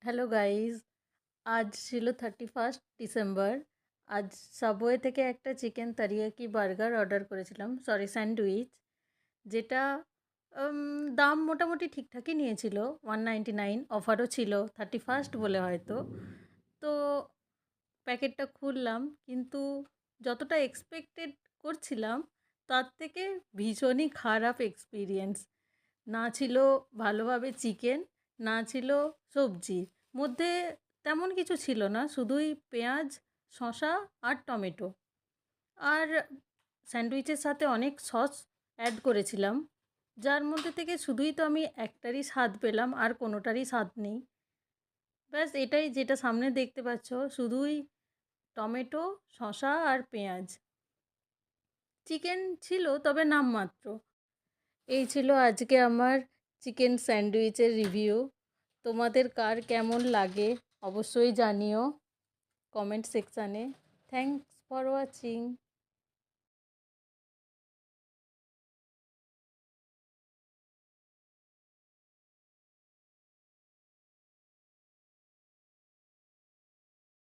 Hello guys, আজ ছিল 31 December. আজ সাবওয়ে থেকে একটা চিকেন তারিয়াকি বার্গার অর্ডার করেছিলাম, সরি স্যান্ডউইচ, যেটা দাম মোটামুটি ঠিকঠাকই নিয়েছিল। 199 অফারও ছিল, 31 বলে হয়তো। তো প্যাকেটটা খুললাম, কিন্তু যতটা এক্সপেক্টেড করছিলাম তার থেকে ভীষণই খারাপ এক্সপিরিয়েন্স। না ছিল ভালোভাবে চিকেন, না ছিল সবজি, মধ্যে তেমন কিছু ছিল না, শুধুই পেঁয়াজ, শসা আর টমেটো। আর স্যান্ডউইচের সাথে অনেক সস অ্যাড করেছিলাম, যার মধ্যে থেকে শুধুই তো আমি একটারই স্বাদ পেলাম, আর কোনোটারই স্বাদ নেই। ব্যাস এটাই, যেটা সামনে দেখতে পাচ্ছ, শুধুই টমেটো, শসা আর পেঁয়াজ। চিকেন ছিল, তবে নামমাত্র। এই ছিল আজকে আমার চিকেন স্যান্ডউইচের রিভিউ। তোমাদের কার কেমন লাগে অবশ্যই জানিও কমেন্ট সেকশানে। Thanks for watching.